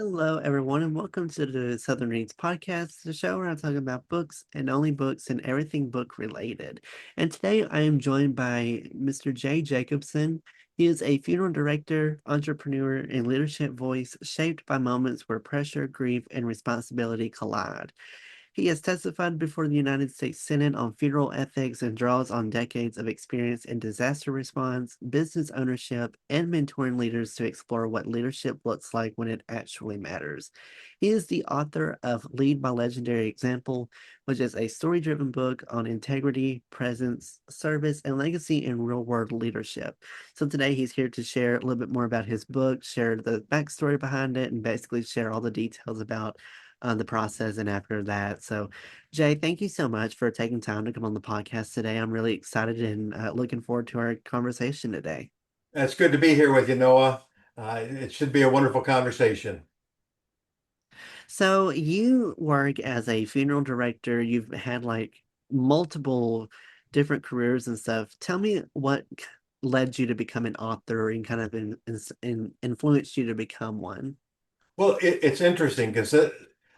Hello, everyone, and welcome to the Southern Reads Podcast, the show where I talk about books and only books and everything book related. And today I am joined by Mr. Jay Jacobson. He is a funeral director, entrepreneur, and leadership voice shaped by moments where pressure, grief, and responsibility collide. He has testified before the United States Senate on funeral ethics and draws on decades of experience in disaster response, business ownership, and mentoring leaders to explore what leadership looks like when it actually matters. He is the author of Lead by Legendary Example, which is a story driven book on integrity, presence, service, and legacy in real world leadership. So today he's here to share a little bit more about his book, share the backstory behind it, and basically share all the details about the process and after that. So, Jay, thank you so much for taking time to come on the podcast today. I'm really excited and looking forward to our conversation today. It's good to be here with you, Noah. It should be a wonderful conversation. So, you work as a funeral director. You've had like multiple different careers and stuff. Tell me what led you to become an author and kind of influenced you to become one. Well, it's interesting because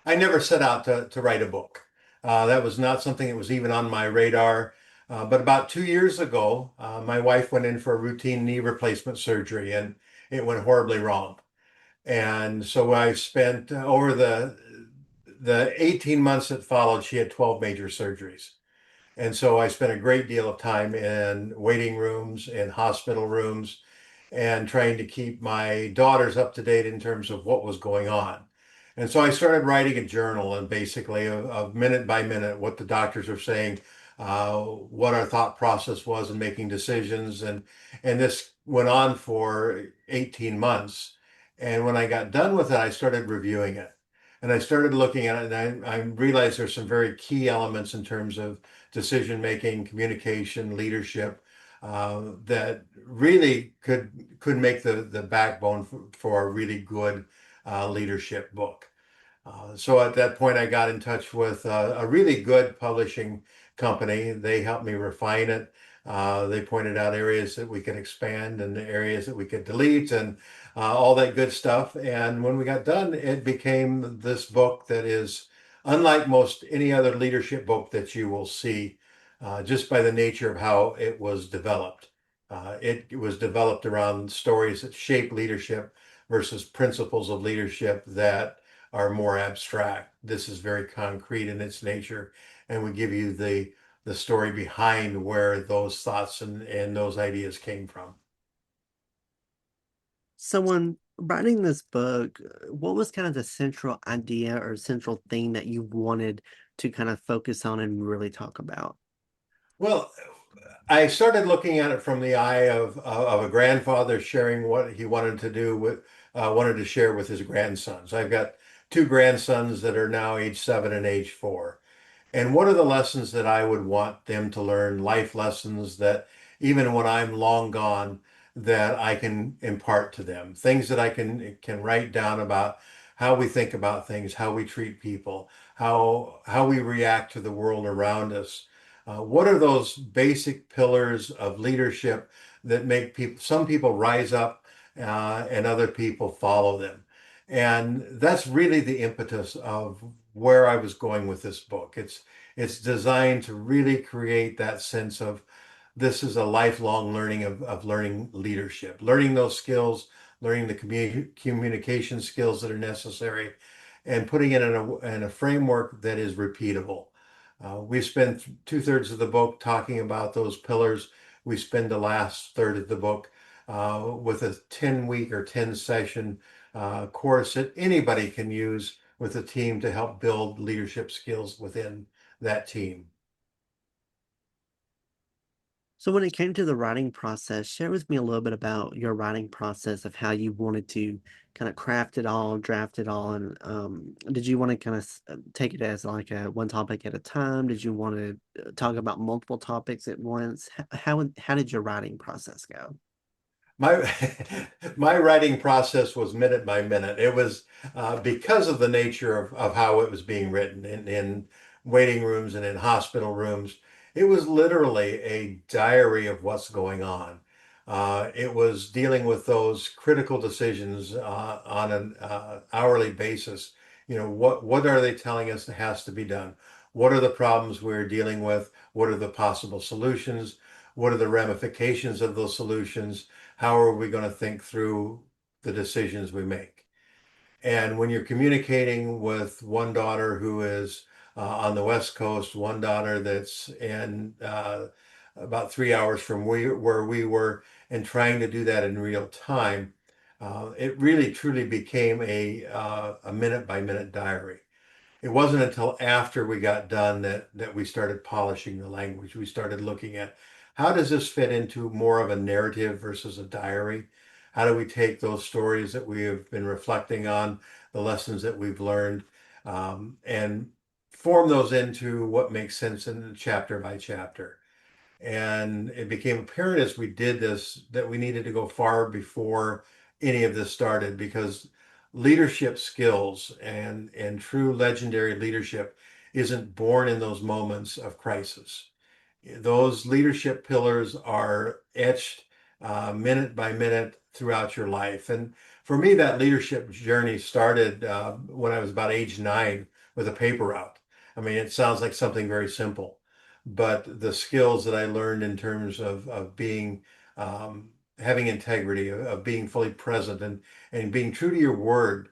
I never set out to write a book. That was not something that was even on my radar. But about 2 years ago, my wife went in for a routine knee replacement surgery and it went horribly wrong. And so I spent over the 18 months that followed, she had 12 major surgeries. And so I spent a great deal of time in waiting rooms, in hospital rooms, and trying to keep my daughters up to date in terms of what was going on. And so I started writing a journal and basically of minute by minute what the doctors were saying, what our thought process was in making decisions. And this went on for 18 months. And when I got done with it, I started reviewing it. And I started looking at it and I realized there's some very key elements in terms of decision making, communication, leadership that really could make the backbone for a really good leadership book. So at that point, I got in touch with a really good publishing company. They helped me refine it. They pointed out areas that we could expand and the areas that we could delete and all that good stuff. And when we got done, it became this book that is unlike most any other leadership book that you will see, just by the nature of how it was developed. It was developed around stories that shape leadership versus principles of leadership that are more abstract. This is very concrete in its nature, and we give you the story behind where those thoughts and those ideas came from. So, when writing this book, what was kind of the central idea or central thing that you wanted to kind of focus on and really talk about? Well, I started looking at it from the eye of a grandfather sharing what he wanted to do with wanted to share with his grandsons. I've got two grandsons that are now age 7 and age 4. And what are the lessons that I would want them to learn, life lessons that even when I'm long gone, that I can impart to them, things that I can write down about how we think about things, how we treat people, how we react to the world around us. What are those basic pillars of leadership that make some people rise up and other people follow them? And that's really the impetus of where I was going with this book. It's designed to really create that sense of this is a lifelong learning of learning leadership, learning those skills, learning the communication skills that are necessary, and putting it in a framework that is repeatable. We spend two-thirds of the book talking about those pillars. We spend the last third of the book with a 10-week or 10 session course that anybody can use with a team to help build leadership skills within that team. So, when it came to the writing process, share with me a little bit about your writing process of how you wanted to kind of craft it all, draft it all, and did you want to kind of take it as like a one topic at a time? Did you want to talk about multiple topics at once? How did your writing process go? My my writing process was minute by minute. It was because of the nature of how it was being written in waiting rooms and in hospital rooms. It was literally a diary of what's going on. It was dealing with those critical decisions on an hourly basis. What are they telling us that has to be done? What are the problems we're dealing with? What are the possible solutions? What are the ramifications of those solutions? How are we going to think through the decisions we make? And when you're communicating with one daughter who is on the West Coast, one daughter that's in about 3 hours from where we were, and trying to do that in real time, it really truly became a minute by minute diary. It wasn't until after we got done that we started polishing the language. We started looking at how does this fit into more of a narrative versus a diary? How do we take those stories that we have been reflecting on, the lessons that we've learned, and form those into what makes sense in chapter by chapter? And it became apparent as we did this that we needed to go far before any of this started, because leadership skills and true legendary leadership isn't born in those moments of crisis. Those leadership pillars are etched minute by minute throughout your life. And for me, that leadership journey started when I was about age 9 with a paper route. I mean, it sounds like something very simple, but the skills that I learned in terms of being, having integrity, of being fully present and being true to your word,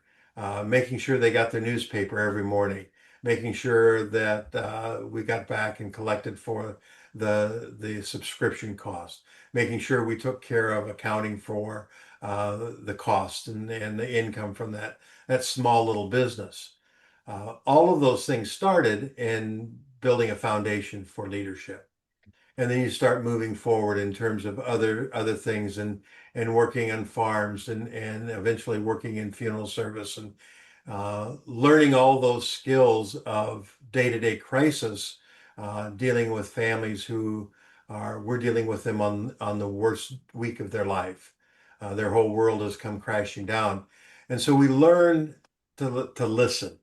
making sure they got their newspaper every morning, making sure that we got back and collected for the subscription cost, making sure we took care of accounting for the cost and the income from that small little business. All of those things started in building a foundation for leadership. And then you start moving forward in terms of other things, and working on farms, and eventually working in funeral service, and learning all those skills of day-to-day crisis, dealing with families who we're dealing with them on the worst week of their life. Their whole world has come crashing down. And so we learn to listen.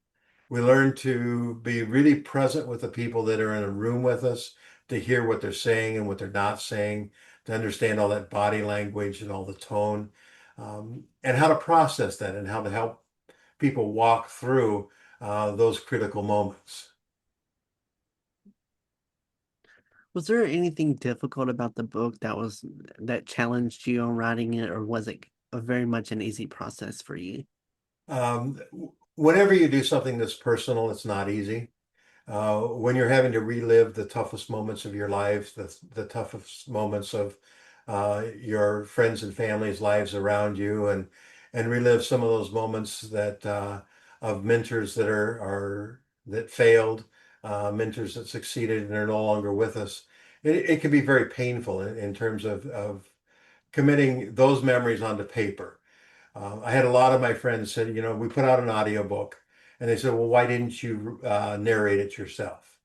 We learn to be really present with the people that are in a room with us, to hear what they're saying and what they're not saying, to understand all that body language and all the tone, and how to process that, and how to help people walk through those critical moments. Was there anything difficult about the book that challenged you on writing it, or was it a very much an easy process for you? Um, Whenever you do something that's personal, it's not easy. When you're having to relive the toughest moments of your life, the toughest moments of your friends and family's lives around you, and relive some of those moments that of mentors that failed, mentors that succeeded and are no longer with us. It can be very painful in terms of committing those memories onto paper. I had a lot of my friends said, we put out an audiobook, and they said, well, why didn't you narrate it yourself?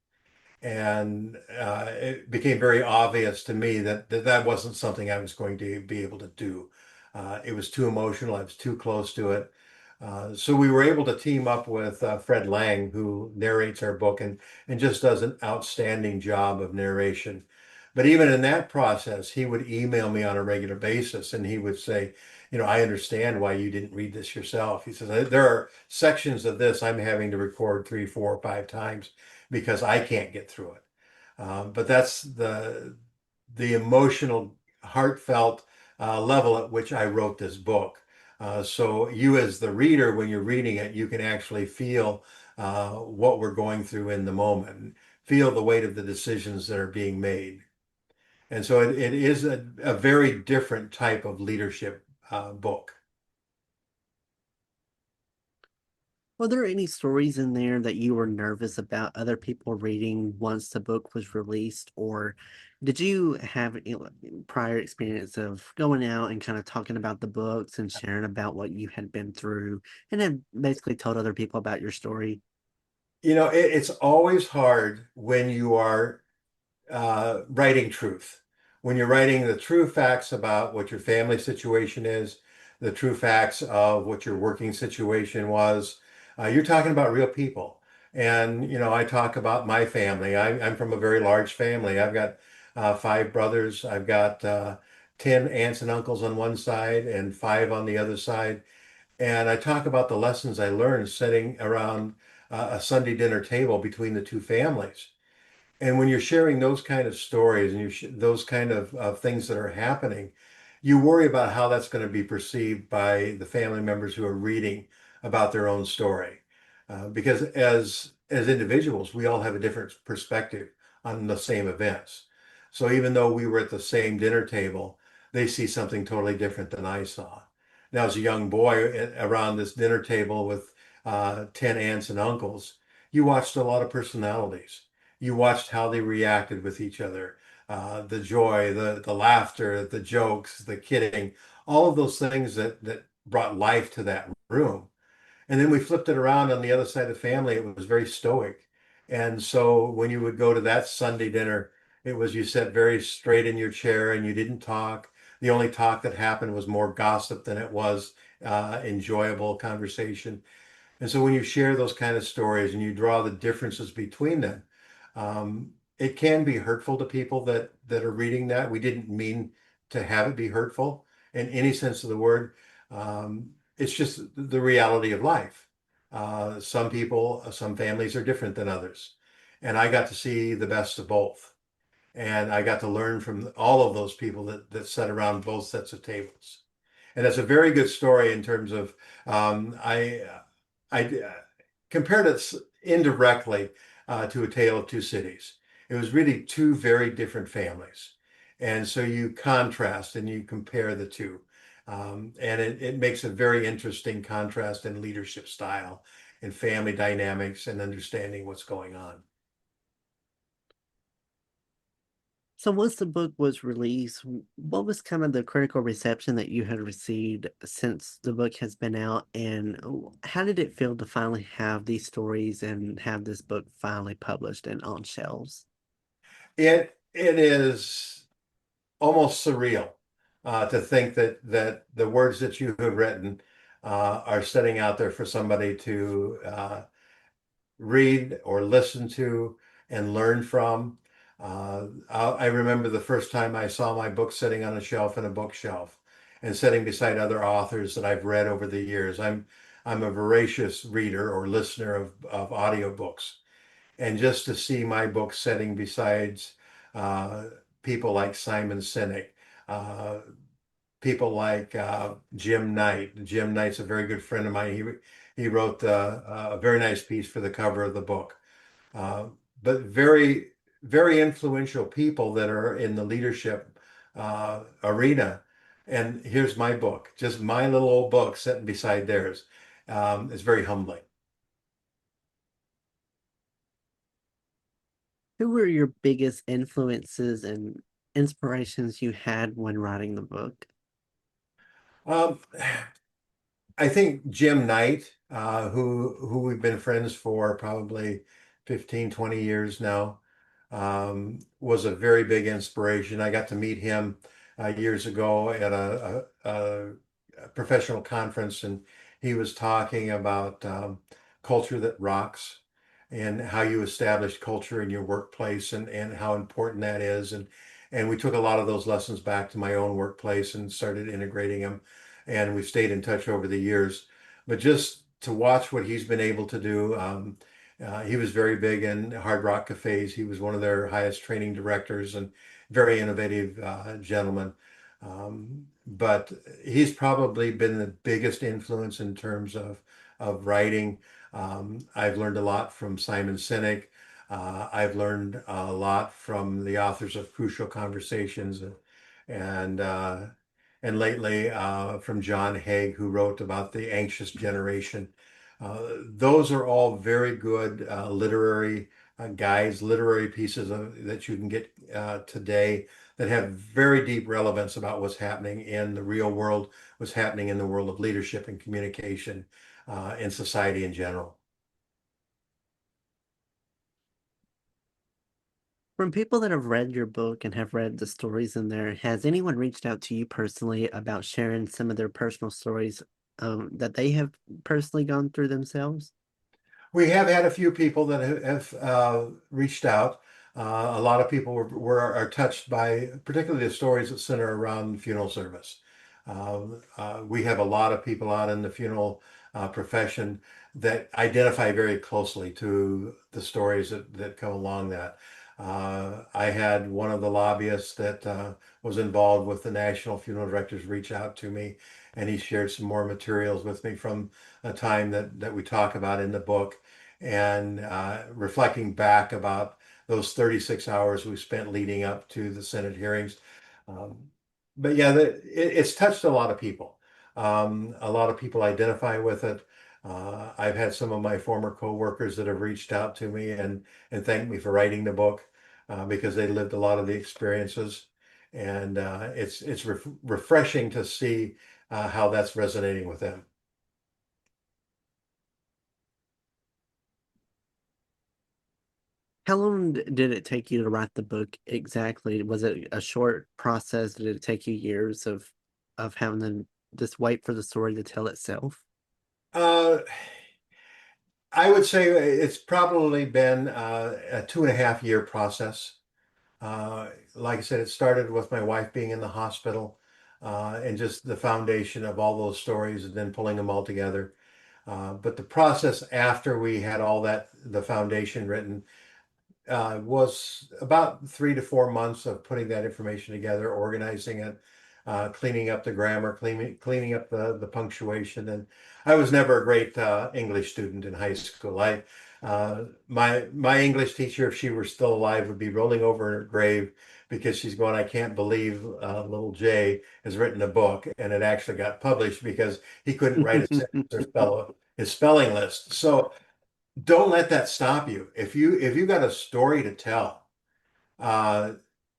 And it became very obvious to me that wasn't something I was going to be able to do. It was too emotional. I was too close to it. So we were able to team up with Fred Lang, who narrates our book, and just does an outstanding job of narration. But even in that process, he would email me on a regular basis, and he would say, I understand why you didn't read this yourself. He says, there are sections of this I'm having to record 3, 4, 5 times because I can't get through it. But that's the emotional, heartfelt level at which I wrote this book. So you, as the reader, when you're reading it, you can actually feel what we're going through in the moment, and feel the weight of the decisions that are being made. And so it is a very different type of leadership book. Were there any stories in there that you were nervous about other people reading once the book was released, or did you have any prior experience of going out and kind of talking about the books and sharing about what you had been through, and then basically told other people about your story? It's always hard when you are writing truth. When you're writing the true facts about what your family situation is, the true facts of what your working situation was, you're talking about real people. And, I talk about my family. I'm from a very large family. I've got 5 brothers. I've got 10 aunts and uncles on one side and five on the other side. And I talk about the lessons I learned sitting around a Sunday dinner table between the two families. And when you're sharing those kind of stories and those kind of things that are happening, you worry about how that's going to be perceived by the family members who are reading about their own story. Because as individuals, we all have a different perspective on the same events. So even though we were at the same dinner table, they see something totally different than I saw. Now, as a young boy around this dinner table with 10 aunts and uncles, you watched a lot of personalities. You watched how they reacted with each other, the joy, the laughter, the jokes, the kidding, all of those things that brought life to that room. And then we flipped it around on the other side of the family. It was very stoic. And so when you would go to that Sunday dinner, it was you sat very straight in your chair and you didn't talk. The only talk that happened was more gossip than it was enjoyable conversation. And so when you share those kind of stories and you draw the differences between them, it can be hurtful to people that are reading that. We didn't mean to have it be hurtful in any sense of the word. It's just the reality of life. Some people, some families are different than others. And I got to see the best of both. And I got to learn from all of those people that sat around both sets of tables. And that's a very good story in terms of I compared it indirectly to A Tale of Two Cities. It was really two very different families. And so you contrast and you compare the two. And it makes a very interesting contrast in leadership style and family dynamics and understanding what's going on. So once the book was released, what was kind of the critical reception that you had received since the book has been out, and how did it feel to finally have these stories and have this book finally published and on shelves? It is almost surreal to think that the words that you have written are setting out there for somebody to read or listen to and learn from. I remember the first time I saw my book sitting on a shelf in a bookshelf and sitting beside other authors that I've read over the years. I'm a voracious reader or listener of audiobooks. And just to see my book sitting besides uh, people like Simon Sinek, uh, people like Jim Knight. Jim Knight's a very good friend of mine. He wrote a very nice piece for the cover of the book. Uh, but very influential people that are in the leadership arena. And here's my book, just my little old book sitting beside theirs. It's very humbling. Who were your biggest influences and inspirations you had when writing the book? Um, I think Jim Knight, who we've been friends for probably 15, 20 years now, was a very big inspiration. I got to meet him years ago at a professional conference, and he was talking about culture that rocks and how you establish culture in your workplace and how important that is. And we took a lot of those lessons back to my own workplace and started integrating them and we've stayed in touch over the years. But just to watch what he's been able to do, he was very big in Hard Rock Cafes. He was one of their highest training directors and very innovative gentleman. But he's probably been the biggest influence in terms of writing. I've learned a lot from Simon Sinek. I've learned a lot from the authors of Crucial Conversations and and lately from John Haig, who wrote about the anxious generation. Those are all very good literary guides, literary pieces that you can get today that have very deep relevance about what's happening in the real world, what's happening in the world of leadership and communication in society in general. From people that have read your book and have read the stories in there, has anyone reached out to you personally about sharing some of their personal stories that they have personally gone through themselves? We have had a few people that have reached out. A lot of people are touched by particularly the stories that center around funeral service. We have a lot of people out in the funeral profession that identify very closely to the stories that come along that. I had one of the lobbyists that was involved with the National Funeral Directors reach out to me, and he shared some more materials with me from a time that we talk about in the book, and reflecting back about those 36 hours we spent leading up to the Senate hearings. Um, but yeah, it's touched a lot of people. A lot of people identify with it. I've had some of my former coworkers that have reached out to me and thanked me for writing the book because they lived a lot of the experiences, and it's refreshing to see how that's resonating with them. How long did it take you to write the book exactly? Was it a short process? Did it take you years of having to just wait for the story to tell itself? Uh, I would say it's probably been a 2.5 year process. Like I said, it started with my wife being in the hospital and just the foundation of all those stories and then pulling them all together. But the process after we had all that, the foundation written, was about 3 to 4 months of putting that information together, organizing it, cleaning up the grammar, cleaning up the punctuation. And I was never a great English student in high school. My English teacher, if she were still alive, would be rolling over in her grave because she's going, I can't believe little Jay has written a book, and it actually got published because he couldn't write a sentence or spell his spelling list. So don't let that stop you. If you got a story to tell, uh,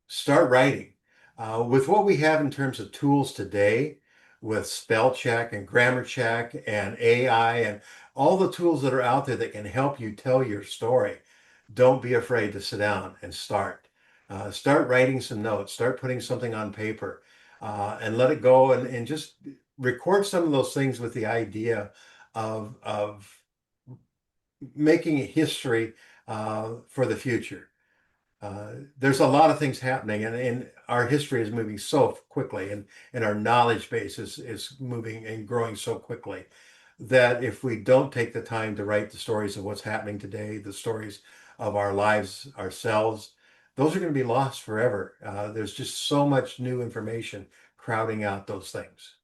start writing. With what we have in terms of tools today, with spell check and grammar check and AI and all the tools that are out there that can help you tell your story, don't be afraid to sit down and start. Start writing some notes, start putting something on paper, and let it go and just record some of those things with the idea of making history for the future. There's a lot of things happening, and our history is moving so quickly, and our knowledge base is moving and growing so quickly that if we don't take the time to write the stories of what's happening today, the stories of our lives, ourselves, those are going to be lost forever. There's just so much new information crowding out those things.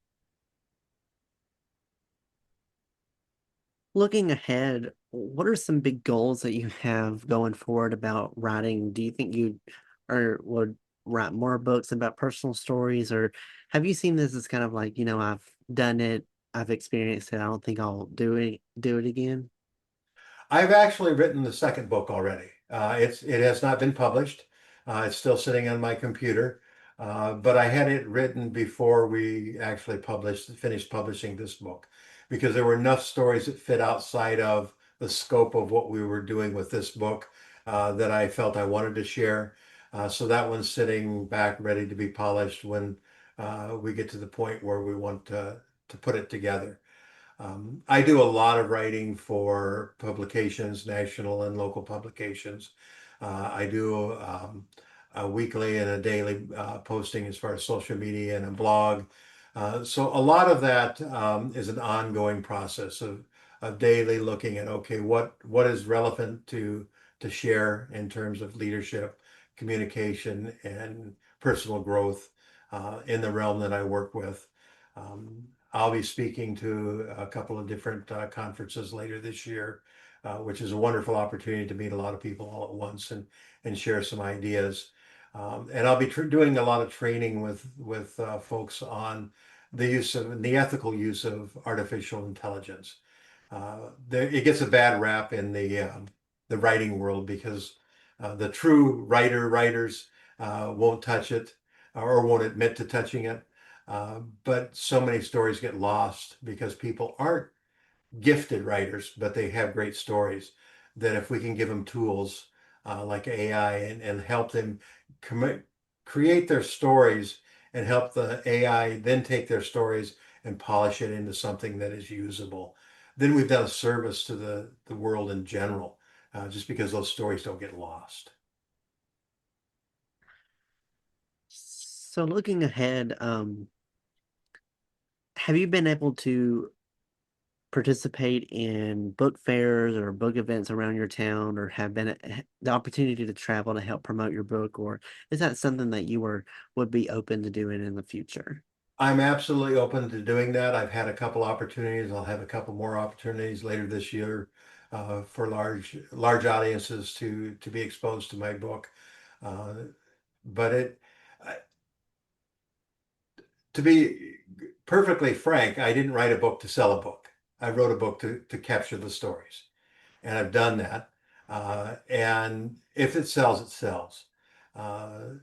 Looking ahead, what are some big goals that you have going forward about writing? Do you think you or would write more books about personal stories, or have you seen this as kind of like, I've done it, I've experienced it, I don't think I'll do it again? I've actually written the second book already. It has not been published. It's still sitting on my computer, but I had it written before we actually finished publishing this book, because there were enough stories that fit outside of the scope of what we were doing with this book that I felt I wanted to share. So that one's sitting back, ready to be polished when we get to the point where we want to put it together. I do a lot of writing for publications, national and local publications. I do a weekly and a daily posting as far as social media and a blog. So a lot of that is an ongoing process of daily looking at, okay, what is relevant to share in terms of leadership, communication, and personal growth in the realm that I work with. I'll be speaking to a couple of different conferences later this year, which is a wonderful opportunity to meet a lot of people all at once and share some ideas. And I'll be doing a lot of training with folks on the ethical use of artificial intelligence. It gets a bad rap in the writing world because the true writers won't touch it or won't admit to touching it. But so many stories get lost because people aren't gifted writers, but they have great stories. That if we can give them tools like AI and help them commit, create their stories and help the AI then take their stories and polish it into something that is usable, then we've done a service to the world in general, just because those stories don't get lost. So looking ahead, have you been able to participate in book fairs or book events around your town, or have been the opportunity to travel to help promote your book, or is that something that you were would be open to doing in the future? I'm absolutely open to doing that. I've had a couple opportunities. I'll have a couple more opportunities later this year for large audiences to be exposed to my book. Uh, but it, I- to be perfectly frank, I didn't write a book to sell a book. I wrote a book to capture the stories, and I've done that. And if it sells, it sells. Uh,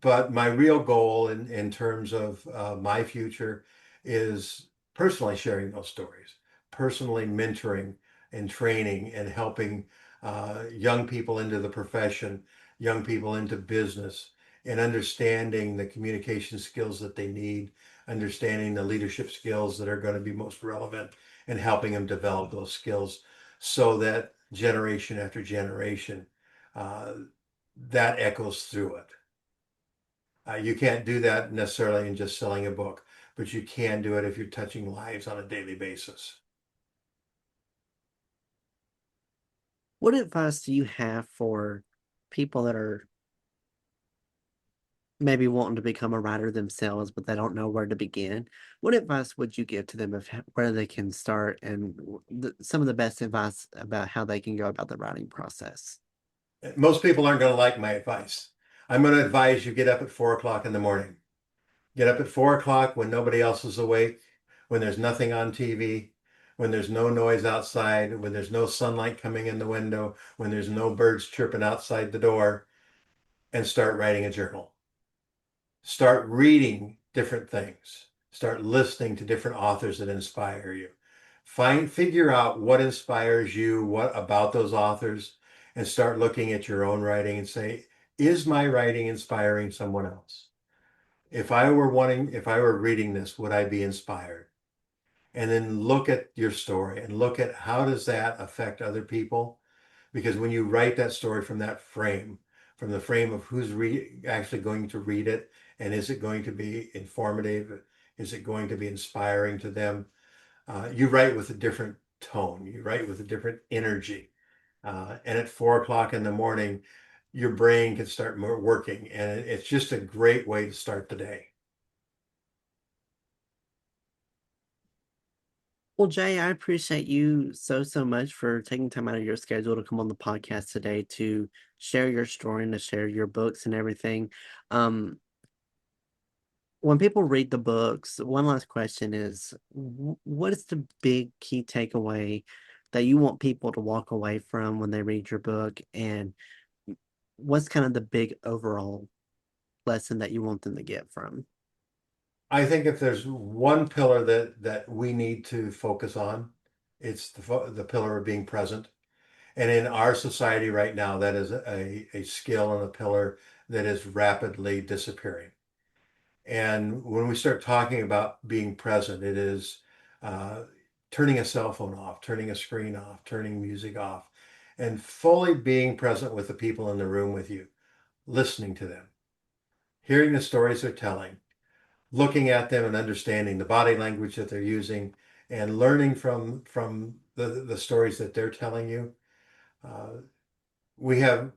but my real goal in terms of my future is personally sharing those stories, personally mentoring and training and helping young people into the profession, young people into business, and understanding the communication skills that they need, understanding the leadership skills that are going to be most relevant, and helping them develop those skills so that generation after generation, uh, that echoes through it. You can't do that necessarily in just selling a book, but you can do it if you're touching lives on a daily basis. What advice do you have for people that are maybe wanting to become a writer themselves, but they don't know where to begin? What advice would you give to them of where they can start and some of the best advice about how they can go about the writing process? Most people aren't going to like my advice. I'm going to advise you get up at 4 o'clock in the morning. Get up at 4 o'clock when nobody else is awake, when there's nothing on TV, when there's no noise outside, when there's no sunlight coming in the window, when there's no birds chirping outside the door, and start writing a journal. Start reading different things. Start listening to different authors that inspire you. Figure out what inspires you, what about those authors, and start looking at your own writing and say, is my writing inspiring someone else? If I were reading this, would I be inspired? And then look at your story and look at how does that affect other people? Because when you write that story from that frame, from the frame of who's actually going to read it, and is it going to be informative? Is it going to be inspiring to them? You write with a different tone. You write with a different energy. And at 4 o'clock in the morning, your brain can start working, and it's just a great way to start the day. Well, Jay, I appreciate you so much for taking time out of your schedule to come on the podcast today to share your story and to share your books and everything. Um, when people read the books, one last question is, what is the big key takeaway that you want people to walk away from when they read your book? And what's kind of the big overall lesson that you want them to get from? I think if there's one pillar that we need to focus on, it's the pillar of being present. And in our society right now, that is a skill and a pillar that is rapidly disappearing. And when we start talking about being present, it is uh, turning a cell phone off, turning a screen off, turning music off, and fully being present with the people in the room with you, listening to them, hearing the stories they're telling, looking at them and understanding the body language that they're using, and learning from the stories that they're telling you. Uh, we have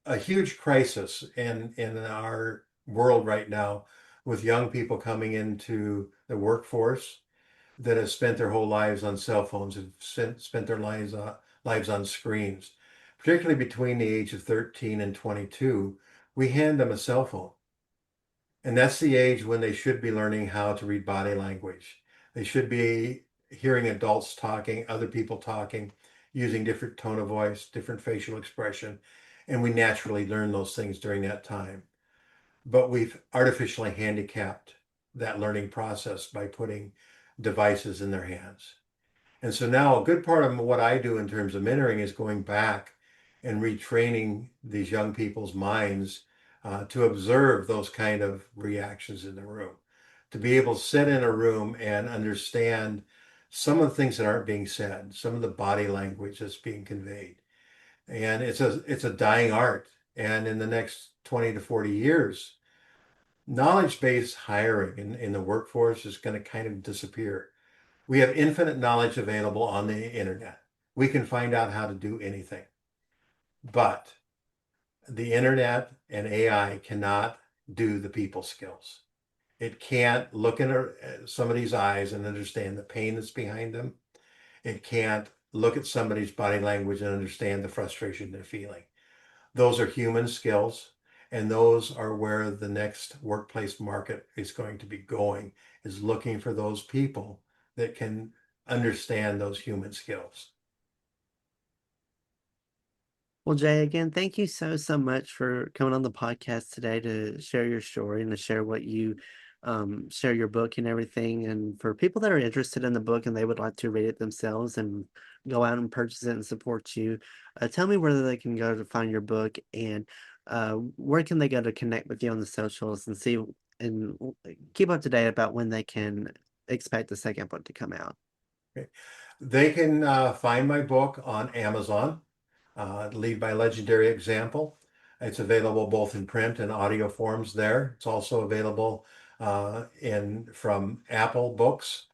a huge crisis in our world right now with young people coming into the workforce that have spent their whole lives on cell phones, have spent their lives on screens, particularly between the age of 13 and 22. We hand them a cell phone, and that's the age when they should be learning how to read body language. They should be hearing adults talking, other people talking, using different tone of voice, different facial expression. And we naturally learn those things during that time. But we've artificially handicapped that learning process by putting devices in their hands. And so now a good part of what I do in terms of mentoring is going back and retraining these young people's minds to observe those kind of reactions in the room, to be able to sit in a room and understand some of the things that aren't being said, some of the body language that's being conveyed. And it's a dying art. And in the next 20 to 40 years, Knowledge-based hiring in the workforce is going to kind of disappear. We have infinite knowledge available on the internet. We can find out how to do anything. But the internet and AI cannot do the people skills. It can't look in somebody's eyes and understand the pain that's behind them. It can't look at somebody's body language and understand the frustration they're feeling. Those are human skills, and those are where the next workplace market is going to be going, is looking for those people that can understand those human skills. Well, Jay, again, thank you so much for coming on the podcast today to share your story and to share what you share your book and everything. And for people that are interested in the book and they would like to read it themselves and go out and purchase it and support you, tell me where they can go to find your book and where can they go to connect with you on the socials and see and keep up to date about when they can expect the second book to come out. Okay. They can find my book on Amazon, Lead by Legendary Example. It's available both in print and audio forms there. It's also available in from Apple Books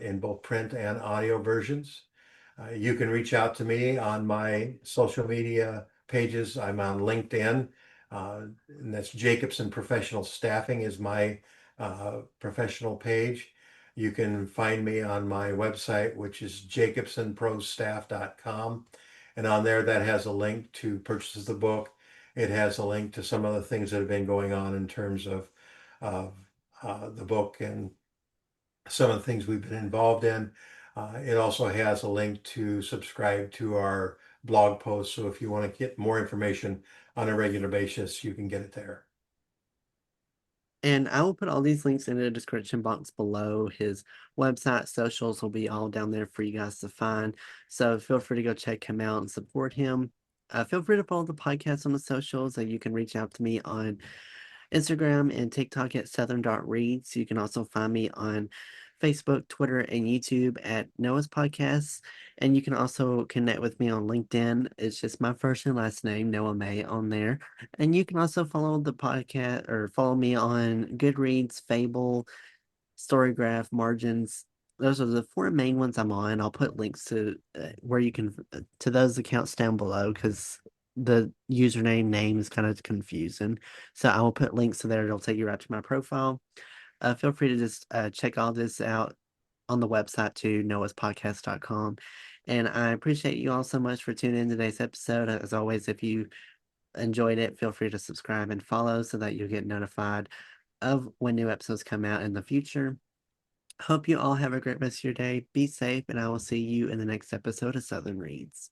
in both print and audio versions. You can reach out to me on my social media pages. I'm on LinkedIn, and that's Jacobson Professional Staffing is my professional page. You can find me on my website, which is jacobsonprostaff.com. And on there, that has a link to purchase the book. It has a link to some other things that have been going on in terms of the book and some of the things we've been involved in. It also has a link to subscribe to our blog post. So if you want to get more information on a regular basis, you can get it there. And I will put all these links in the description box below. His website, socials will be all down there for you guys to find. So feel free to go check him out and support him. Feel free to follow the podcast on the socials. You can reach out to me on Instagram and TikTok at Southern Reads. You can also find me on Facebook, Twitter, and YouTube at Noah's Podcasts. And you can also connect with me on LinkedIn. It's just my first and last name, Noah May, on there. And you can also follow the podcast or follow me on Goodreads, Fable, Storygraph, Margins. Those are the four main ones I'm on. I'll put links to where you can to those accounts down below because the username name is kind of confusing. So I will put links to there. It'll take you right to my profile. Feel free to just check all this out on the website too, noahspodcast.com. And I appreciate you all so much for tuning in today's episode. As always, if you enjoyed it, feel free to subscribe and follow so that you'll get notified of when new episodes come out in the future. Hope you all have a great rest of your day. Be safe, and I will see you in the next episode of Southern Reads.